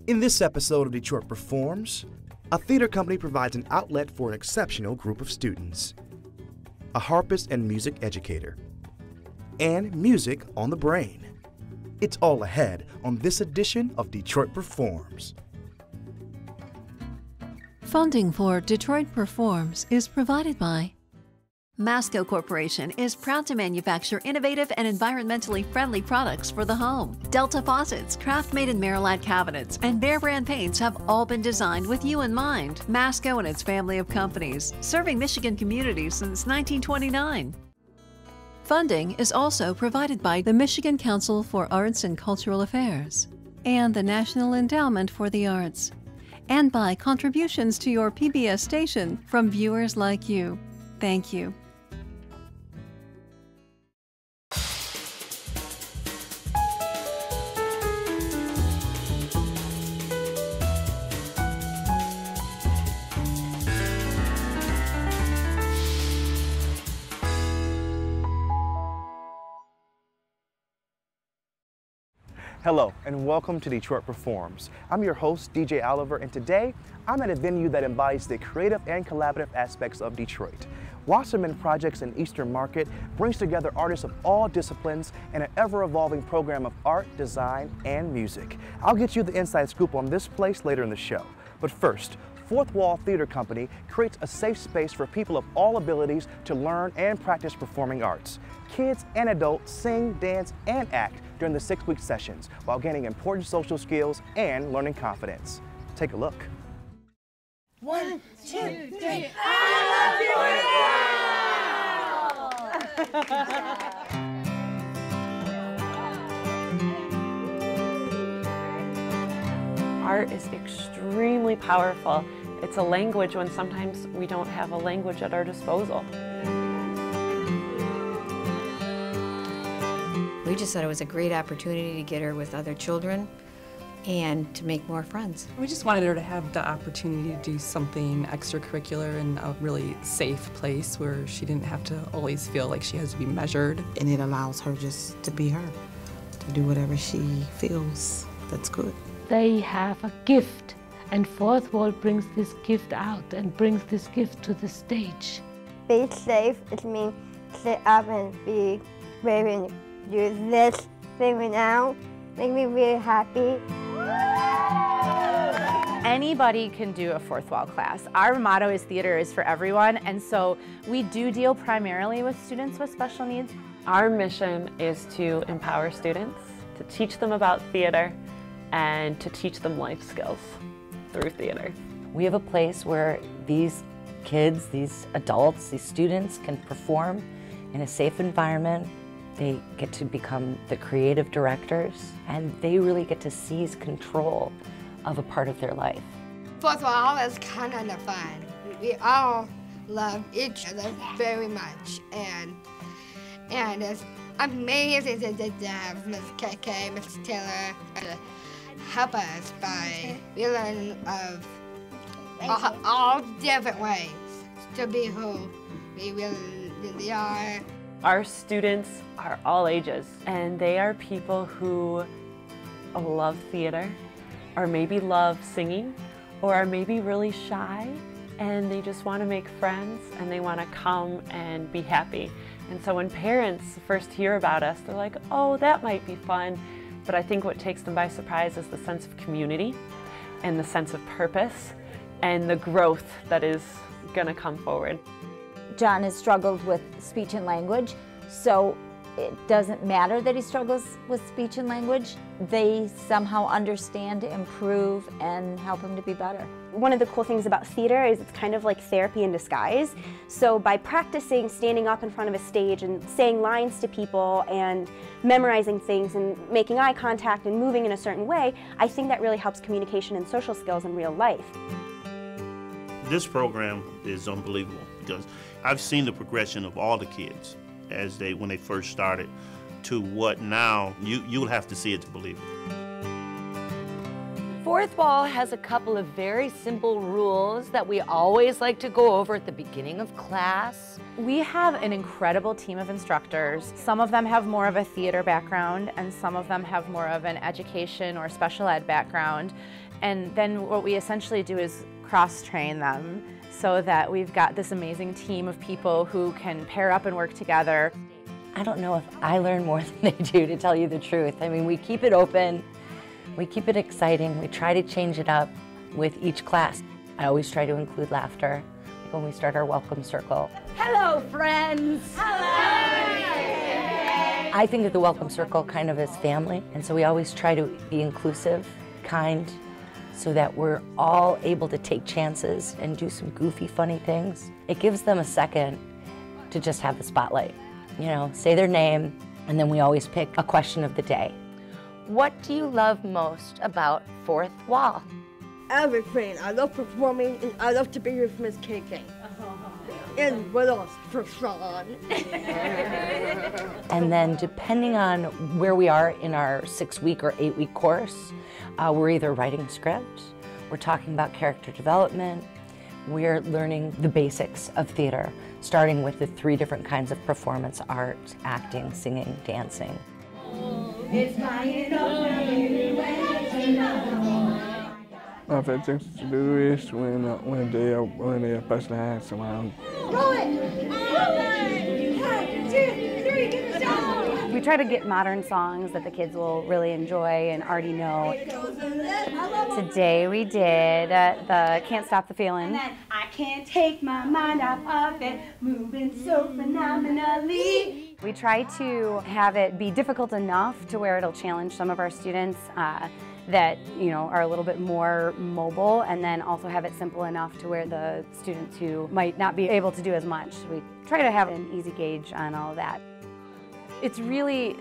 In this episode of Detroit Performs, a theater company provides an outlet for an exceptional group of students. A harpist and music educator. And music on the brain. It's all ahead on this edition of Detroit Performs. Funding for Detroit Performs is provided by Masco Corporation is proud to manufacture innovative and environmentally friendly products for the home. Delta faucets, craft-made in Merillat cabinets, and Behr brand paints have all been designed with you in mind. Masco and its family of companies, serving Michigan communities since 1929. Funding is also provided by the Michigan Council for Arts and Cultural Affairs and the National Endowment for the Arts, and by contributions to your PBS station from viewers like you. Thank you. Hello, and welcome to Detroit Performs. I'm your host, DJ Oliver, and today I'm at a venue that embodies the creative and collaborative aspects of Detroit. Wasserman Projects in Eastern Market brings together artists of all disciplines in an ever-evolving program of art, design, and music. I'll get you the inside scoop on this place later in the show. But first, Fourth Wall Theater Company creates a safe space for people of all abilities to learn and practice performing arts. Kids and adults sing, dance, and act during the 6-week sessions while gaining important social skills and learning confidence. Take a look. 1, 2, 3. I love you now! Art is extremely powerful. It's a language when sometimes we don't have a language at our disposal. We just thought it was a great opportunity to get her with other children and to make more friends. We just wanted her to have the opportunity to do something extracurricular in a really safe place where she didn't have to always feel like she has to be measured. And it allows her just to be her, to do whatever she feels that's good. They have a gift, and Fourth Wall brings this gift out and brings this gift to the stage. Be safe, it means sit up and be brave and do this thing right now. Make me really happy. Anybody can do a Fourth Wall class. Our motto is theater is for everyone, and so we do deal primarily with students with special needs. Our mission is to empower students, to teach them about theater, and to teach them life skills through theater. We have a place where these kids, these adults, these students can perform in a safe environment. They get to become the creative directors, and they really get to seize control of a part of their life. Fourth Wall is kind of fun. We all love each other very much, and it's amazing to have Miss KK, Miss Taylor, to help us by we learn of all different ways to be who we really are. Our students are all ages, and they are people who love theater, or maybe love singing, or are maybe really shy, and they just want to make friends, and they want to come and be happy. And so when parents first hear about us, they're like, oh, that might be fun. But I think what takes them by surprise is the sense of community, and the sense of purpose, and the growth that is going to come forward. John has struggled with speech and language, so it doesn't matter that he struggles with speech and language. They somehow understand, improve, and help him to be better. One of the cool things about theater is it's kind of like therapy in disguise. So by practicing standing up in front of a stage and saying lines to people and memorizing things and making eye contact and moving in a certain way, I think that really helps communication and social skills in real life. This program is unbelievable because I've seen the progression of all the kids as when they first started to what now. You'll have to see it to believe it. Fourth Wall has a couple of very simple rules that we always like to go over at the beginning of class. We have an incredible team of instructors. Some of them have more of a theater background, and some of them have more of an education or special ed background. And then what we essentially do is cross-train them so that we've got this amazing team of people who can pair up and work together. I don't know if I learn more than they do, to tell you the truth. I mean, we keep it open, we keep it exciting, we try to change it up with each class. I always try to include laughter, like when we start our welcome circle. Hello, friends. Hello. I think of the welcome circle kind of as family, and so we always try to be inclusive, kind, so that we're all able to take chances and do some goofy, funny things. It gives them a second to just have the spotlight. You know, say their name, and then we always pick a question of the day. What do you love most about Fourth Wall? Everything. I love performing, and I love to be with Miss KK. And what else? For fun. And then depending on where we are in our 6-week or 8-week course, we're either writing a script, we're talking about character development, we're learning the basics of theater, starting with the 3 different kinds of performance art: acting, singing, dancing. It's My favorite thing to do is when they especially have someone. Roll it! 1, 2, 3, get the shot! We try to get modern songs that the kids will really enjoy and already know. Today we did the Can't Stop the Feeling. I can't take my mind off of it, moving so phenomenally. We try to have it be difficult enough to where it'll challenge some of our students that are a little bit more mobile, and then also have it simple enough to where the students who might not be able to do as much, we try to have an easy gauge on all of that. It's really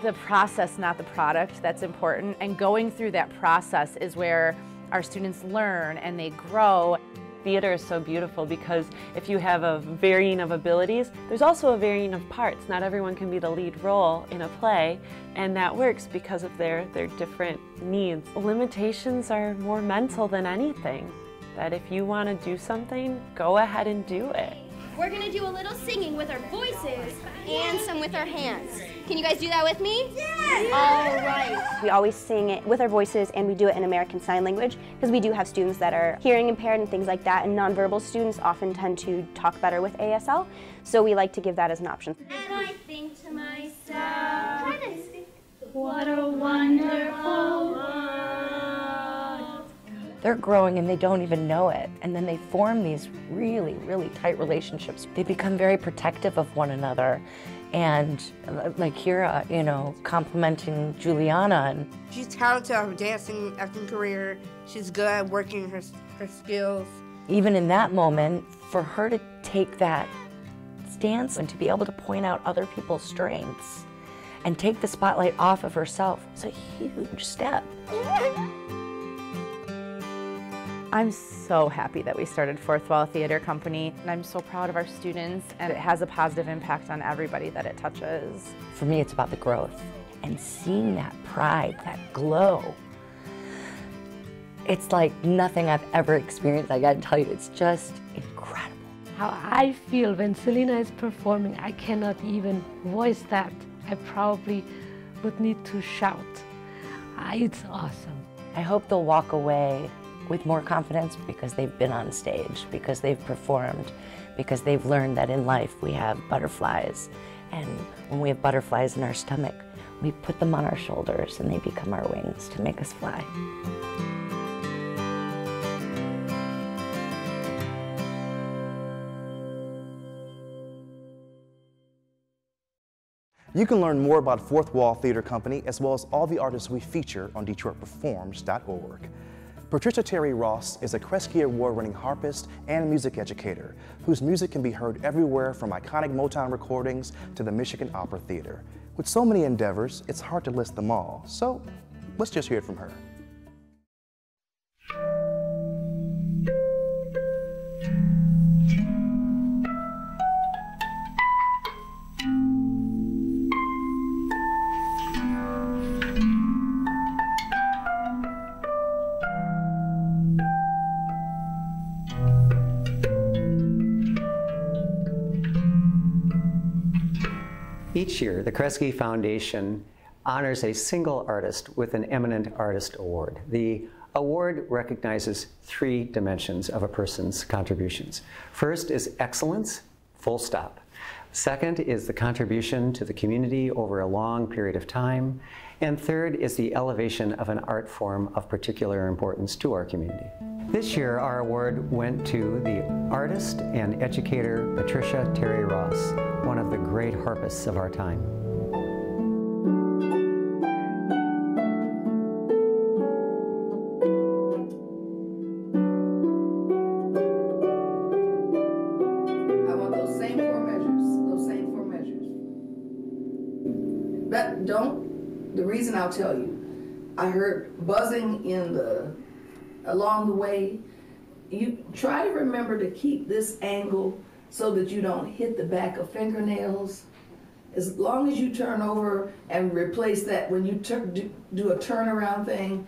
the process, not the product, that's important, and going through that process is where our students learn and they grow. Theater is so beautiful because if you have a varying of abilities, there's also a varying of parts. Not everyone can be the lead role in a play, and that works because of their different needs. Limitations are more mental than anything. That if you want to do something, go ahead and do it. We're gonna do a little singing with our voices and some with our hands. Can you guys do that with me? Yes! All right. We always sing it with our voices, and we do it in American Sign Language because we do have students that are hearing impaired and things like that, and nonverbal students often tend to talk better with ASL, so we like to give that as an option. And I think to myself, what a wonderful world. They're growing and they don't even know it. And then they form these really, really tight relationships. They become very protective of one another. And like Kira, complimenting Juliana. And she's talented at her dancing, acting career. She's good at working her skills. Even in that moment, for her to take that stance and to be able to point out other people's strengths and take the spotlight off of herself is a huge step. I'm so happy that we started Fourth Wall Theater Company, and I'm so proud of our students, and it has a positive impact on everybody that it touches. For me, it's about the growth, and seeing that pride, that glow. It's like nothing I've ever experienced. I gotta tell you, it's just incredible. How I feel when Selena is performing, I cannot even voice that. I probably would need to shout. It's awesome. I hope they'll walk away with more confidence because they've been on stage, because they've performed, because they've learned that in life we have butterflies. And when we have butterflies in our stomach, we put them on our shoulders and they become our wings to make us fly. You can learn more about Fourth Wall Theater Company as well as all the artists we feature on DetroitPerforms.org. Patricia Terry Ross is a Kresge Award-winning harpist and music educator whose music can be heard everywhere from iconic Motown recordings to the Michigan Opera Theater. With so many endeavors, it's hard to list them all, so let's just hear it from her. Each year, the Kresge Foundation honors a single artist with an Eminent Artist Award. The award recognizes 3 dimensions of a person's contributions. First is excellence, full stop. Second is the contribution to the community over a long period of time. And third is the elevation of an art form of particular importance to our community. This year, our award went to the artist and educator Patricia Terry Ross, one of the great harpists of our time. The reason I'll tell you, I heard buzzing along the way. You try to remember to keep this angle so that you don't hit the back of fingernails. As long as you turn over and replace that, when you do a turnaround thing,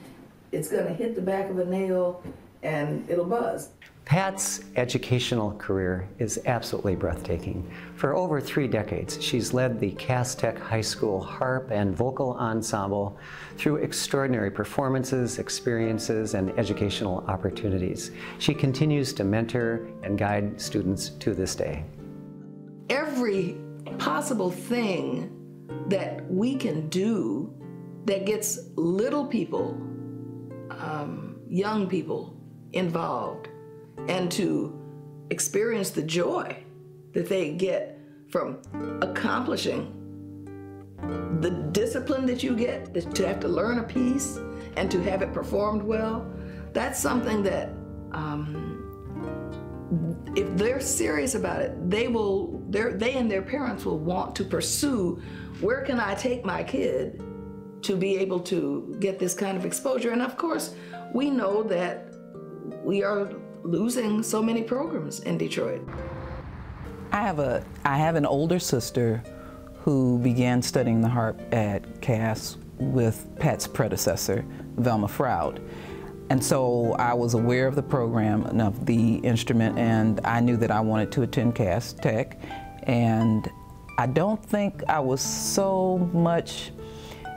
it's gonna hit the back of a nail and it'll buzz. Pat's educational career is absolutely breathtaking. For over 3 decades, she's led the Cass Tech High School harp and vocal ensemble through extraordinary performances, experiences, and educational opportunities. She continues to mentor and guide students to this day. Every possible thing that we can do that gets little people, young people involved, and to experience the joy that they get from accomplishing the discipline that you get, to have to learn a piece and to have it performed well. That's something that if they're serious about it, they and their parents will want to pursue, where can I take my kid to be able to get this kind of exposure? And of course, we know that we are losing so many programs in Detroit. I have an older sister who began studying the harp at Cass with Pat's predecessor, Velma Froud. And so I was aware of the program and of the instrument, and I knew that I wanted to attend Cass Tech. And I don't think I was so much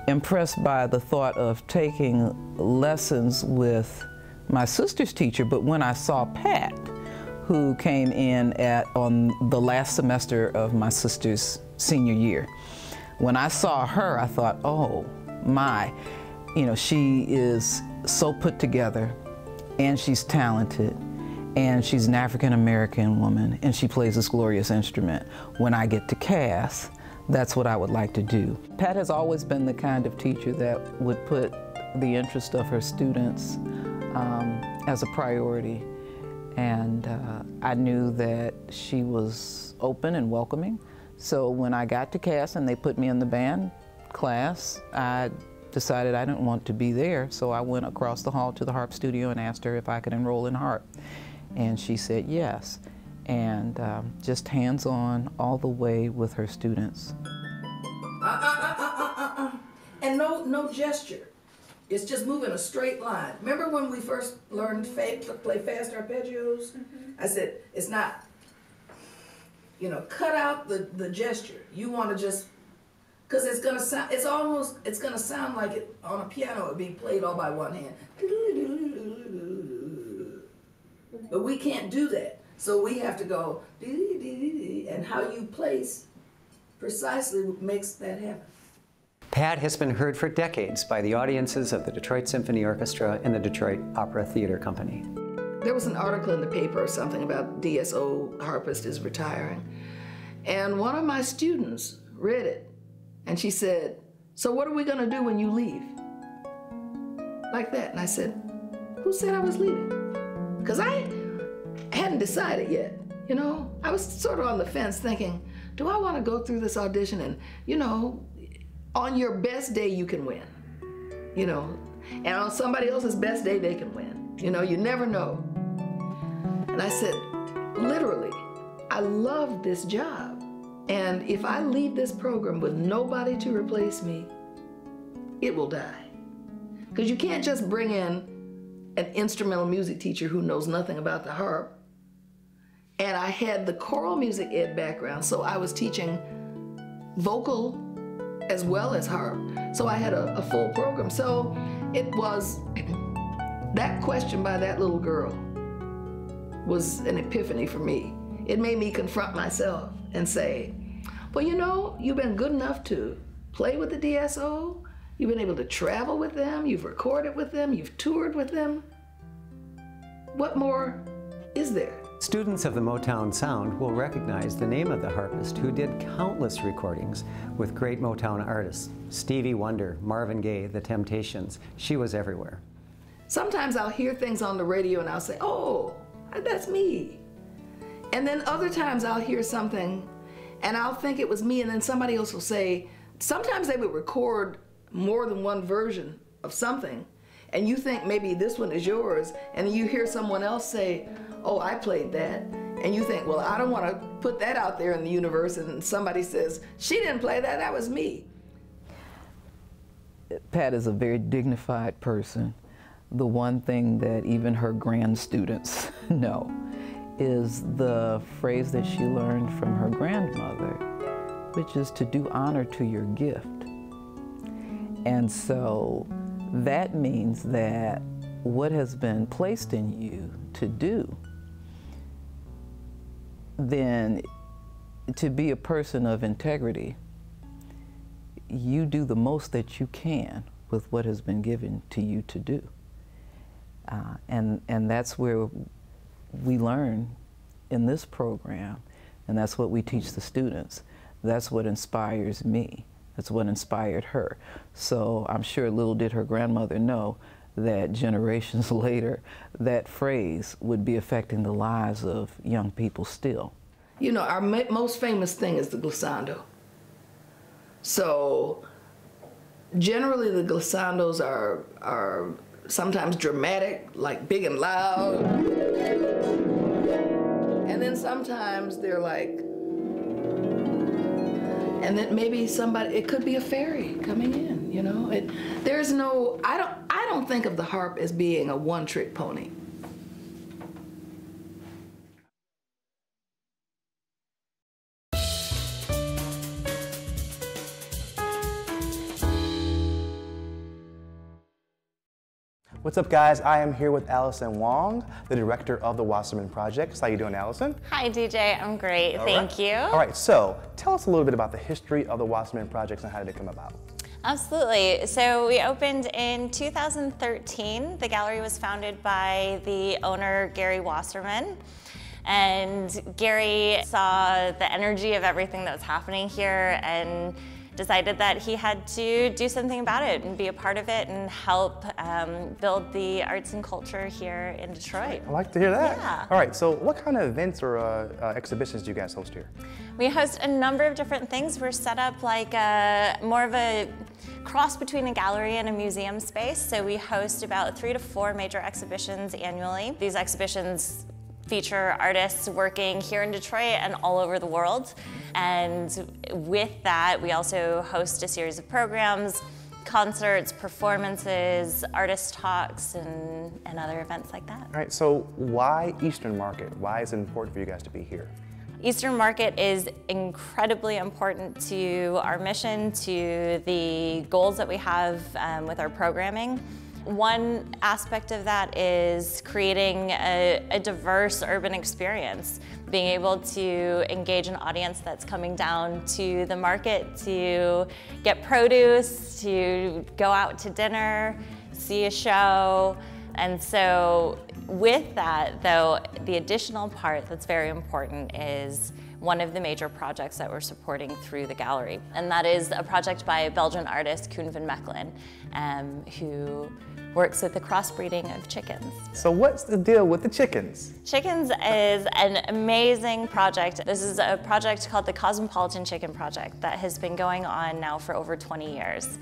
impressed by the thought of taking lessons with my sister's teacher, but when I saw Pat, who came in on the last semester of my sister's senior year, when I saw her, I thought, oh my, she is so put together, and she's talented, and she's an African-American woman, and she plays this glorious instrument. When I get to Cass, that's what I would like to do. Pat has always been the kind of teacher that would put the interest of her students as a priority, and I knew that she was open and welcoming. So when I got to Cass and they put me in the band class, I decided I didn't want to be there, so I went across the hall to the harp studio and asked her if I could enroll in harp, and she said yes, and just hands-on all the way with her students. And no gesture. It's just moving a straight line. Remember when we first learned to play fast arpeggios? I said, it's not, cut out the gesture. You want to just, because it's going to sound, it's going to sound like it on a piano, it would be played all by one hand. But we can't do that. So we have to go, and how you place precisely makes that happen. Pat has been heard for decades by the audiences of the Detroit Symphony Orchestra and the Detroit Opera Theater Company. There was an article in the paper or something about DSO Harpist is retiring. And one of my students read it, and she said, so what are we gonna do when you leave? Like that. And I said, who said I was leaving? Because I hadn't decided yet. I was sort of on the fence thinking, do I want to go through this audition and, on your best day, you can win, and on somebody else's best day, they can win. You never know. And I said, literally, I love this job. And if I leave this program with nobody to replace me, it will die. Because you can't just bring in an instrumental music teacher who knows nothing about the harp. And I had the choral music ed background, so I was teaching vocal as well as harp. So I had a full program. So it was That question by that little girl was an epiphany for me. It made me confront myself and say, well, you know, you've been good enough to play with the DSO, you've been able to travel with them, you've recorded with them, you've toured with them. What more is there? Students of the Motown Sound will recognize the name of the harpist who did countless recordings with great Motown artists. Stevie Wonder, Marvin Gaye, The Temptations. She was everywhere. Sometimes I'll hear things on the radio and I'll say, oh, that's me. And then other times I'll hear something and I'll think it was me, and then somebody else will say, sometimes they would record more than one version of something, and you think maybe this one is yours, and you hear someone else say, oh, I played that. And you think, well, I don't want to put that out there in the universe, and somebody says, she didn't play that, that was me. Pat is a very dignified person. The one thing that even her grand students know is the phrase that she learned from her grandmother, which is to do honor to your gift. And so that means that what has been placed in you to do, then to be a person of integrity, you do the most that you can with what has been given to you to do. And that's where we learn in this program, and that's what we teach the students. That's what inspires me. That's what inspired her. So I'm sure little did her grandmother know that generations later, that phrase would be affecting the lives of young people still. You know, our most famous thing is the glissando. So generally the glissandos are sometimes dramatic, like big and loud. And then sometimes they're like, and then maybe somebody, it could be a fairy coming in, you know? There's no, I don't think of the harp as being a one-trick pony. What's up, guys? I am here with Alison Wong, the director of the Wasserman Projects. How you doing, Alison? Hi, DJ. I'm great. Thank you. All right, so tell us a little bit about the history of the Wasserman Projects and how did it come about? Absolutely. So we opened in 2013. The gallery was founded by the owner, Gary Wasserman. And Gary saw the energy of everything that was happening here and decided that he had to do something about it and be a part of it and help build the arts and culture here in Detroit. I like to hear that. Yeah. All right, so what kind of events or exhibitions do you guys host here? We host a number of different things. We're set up like more of a cross between a gallery and a museum space. So we host about 3 to 4 major exhibitions annually. These exhibitions feature artists working here in Detroit and all over the world. And with that, we also host a series of programs, concerts, performances, artist talks, and other events like that. All right, so why Eastern Market? Why is it important for you guys to be here? Eastern Market is incredibly important to our mission, to the goals that we have with our programming. One aspect of that is creating a diverse urban experience, being able to engage an audience that's coming down to the market to get produce, to go out to dinner, see a show. And so with that, though, the additional part that's very important is one of the major projects that we're supporting through the gallery. And that is a project by a Belgian artist, Koen van Mechelen, who works with the crossbreeding of chickens. So what's the deal with the chickens? Chickens is an amazing project. This is a project called the Cosmopolitan Chicken Project that has been going on now for over 20 years.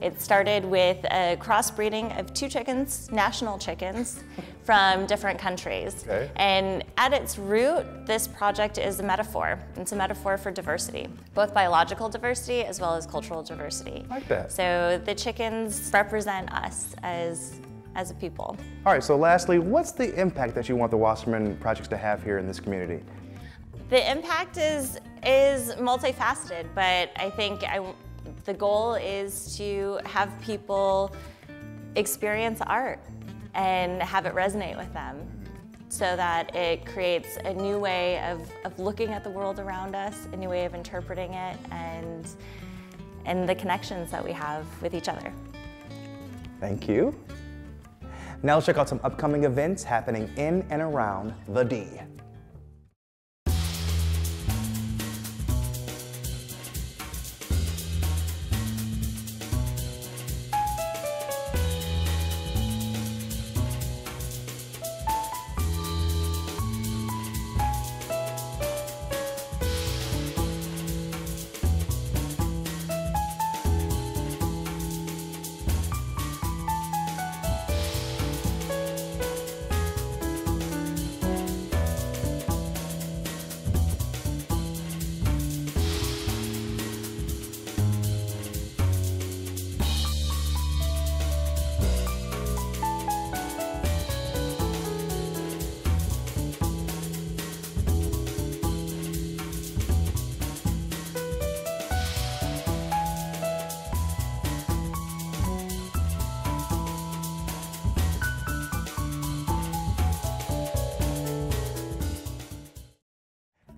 It started with a crossbreeding of 2 chickens, national chickens, from different countries. Okay. And at its root, this project is a metaphor. It's a metaphor for diversity, both biological diversity as well as cultural diversity. I like that. So the chickens represent us as a people. All right, so lastly, what's the impact that you want the Wasserman Projects to have here in this community? The impact is multifaceted, but I think the goal is to have people experience art and have it resonate with them, so that it creates a new way of looking at the world around us, a new way of interpreting it, and the connections that we have with each other. Thank you. Now let's check out some upcoming events happening in and around the D.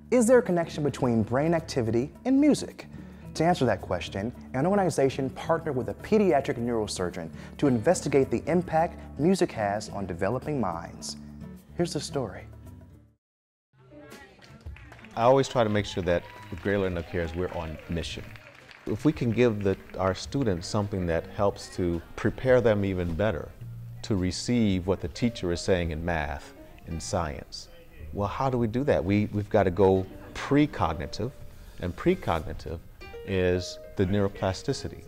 Is there a connection between brain activity and music? To answer that question, an organization partnered with a pediatric neurosurgeon to investigate the impact music has on developing minds. Here's the story. I always try to make sure that with Greater Learning Cares, we're on mission. If we can give our students something that helps to prepare them even better to receive what the teacher is saying in math and science, well, how do we do that? We've got to go precognitive, and precognitive is the neuroplasticity.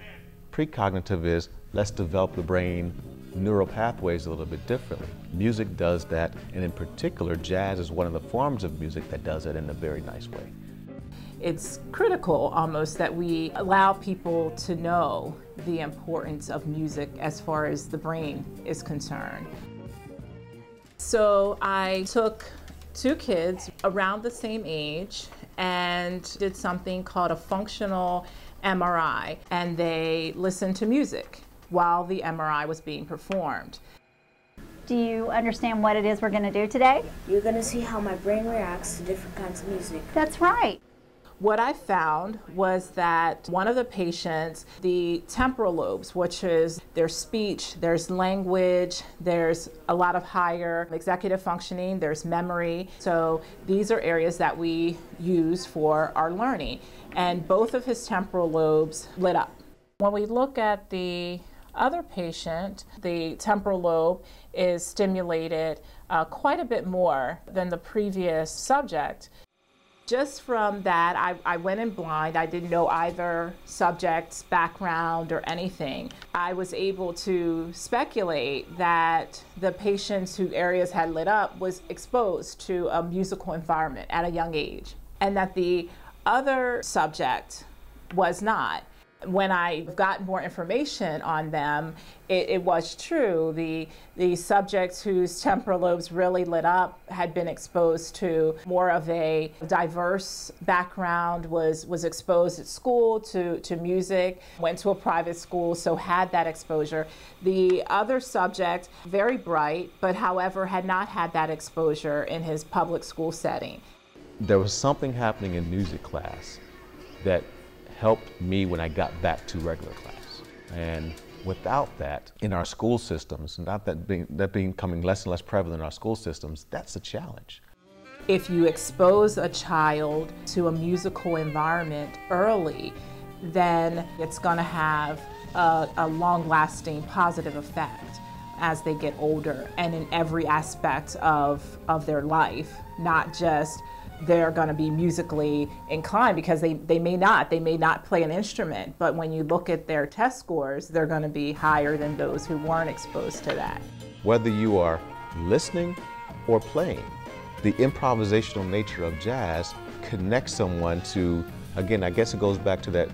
Precognitive is let's develop the brain neural pathways a little bit differently. Music does that, and in particular, jazz is one of the forms of music that does it in a very nice way. It's critical almost that we allow people to know the importance of music as far as the brain is concerned. So I took 2 kids around the same age and did something called a functional MRI, and they listened to music while the MRI was being performed. Do you understand what it is we're going to do today? You're going to see how my brain reacts to different kinds of music. That's right. What I found was that one of the patients, the temporal lobes, which is their speech, there's language, there's a lot of higher executive functioning, there's memory. So these are areas that we use for our learning. And both of his temporal lobes lit up. When we look at the other patient, the temporal lobe is stimulated quite a bit more than the previous subject. Just from that, I went in blind. I didn't know either subject's background or anything. I was able to speculate that the patients whose areas had lit up was exposed to a musical environment at a young age, and that the other subject was not. When I got more information on them, it was true. The subjects whose temporal lobes really lit up had been exposed to more of a diverse background, was exposed at school to music, went to a private school, so had that exposure. The other subject, very bright, but however had not had that exposure in his public school setting. There was something happening in music class that helped me when I got back to regular class. And without that in our school systems, not that becoming less and less prevalent in our school systems, that's a challenge. If you expose a child to a musical environment early, then it's going to have a long-lasting positive effect as they get older and in every aspect of their life, not just they're going to be musically inclined, because they may not play an instrument, but when you look at their test scores, they're going to be higher than those who weren't exposed to that. Whether you are listening or playing, the improvisational nature of jazz connects someone to, again, I guess it goes back to that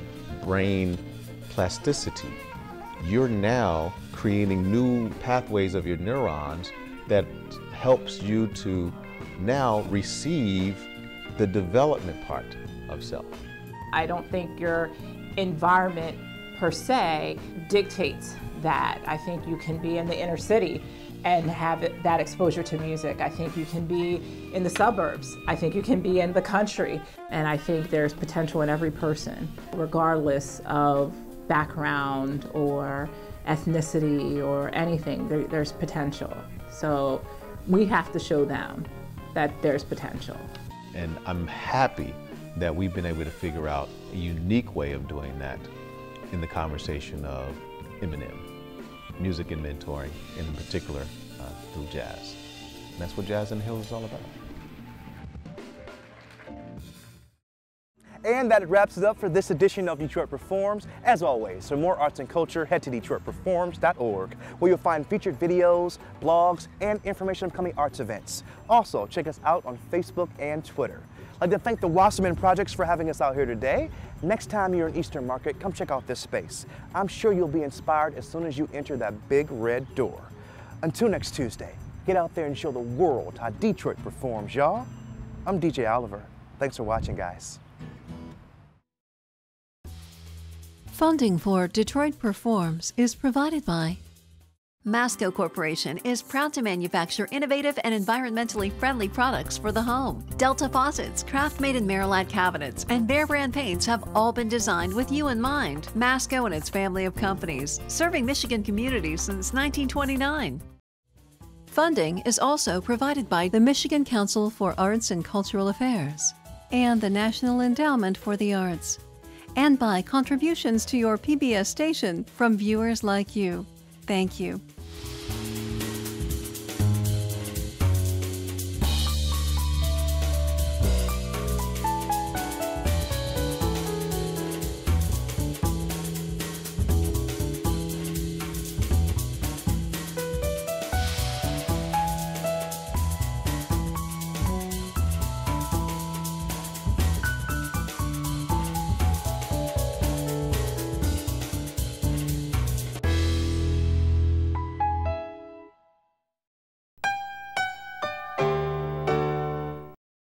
brain plasticity. You're now creating new pathways of your neurons that helps you to now receive the development part of self. I don't think your environment per se dictates that. I think you can be in the inner city and have that exposure to music. I think you can be in the suburbs. I think you can be in the country. And I think there's potential in every person, regardless of background or ethnicity or anything. There's potential. So we have to show them that there's potential. And I'm happy that we've been able to figure out a unique way of doing that in the conversation of M&M, music and mentoring, and in particular through jazz. And that's what Jazz in the Hills is all about. And that wraps it up for this edition of Detroit Performs. As always, for more arts and culture, head to DetroitPerforms.org, where you'll find featured videos, blogs, and information on upcoming arts events. Also, check us out on Facebook and Twitter. I'd like to thank the Wasserman Projects for having us out here today. Next time you're in Eastern Market, come check out this space. I'm sure you'll be inspired as soon as you enter that big red door. Until next Tuesday, get out there and show the world how Detroit performs, y'all. I'm DJ Oliver. Thanks for watching, guys. Funding for Detroit Performs is provided by Masco Corporation is proud to manufacture innovative and environmentally friendly products for the home. Delta faucets, craft-made in Merillat cabinets, and Behr brand paints have all been designed with you in mind. Masco and its family of companies, serving Michigan communities since 1929. Funding is also provided by the Michigan Council for Arts and Cultural Affairs and the National Endowment for the Arts, and by contributions to your PBS station from viewers like you. Thank you.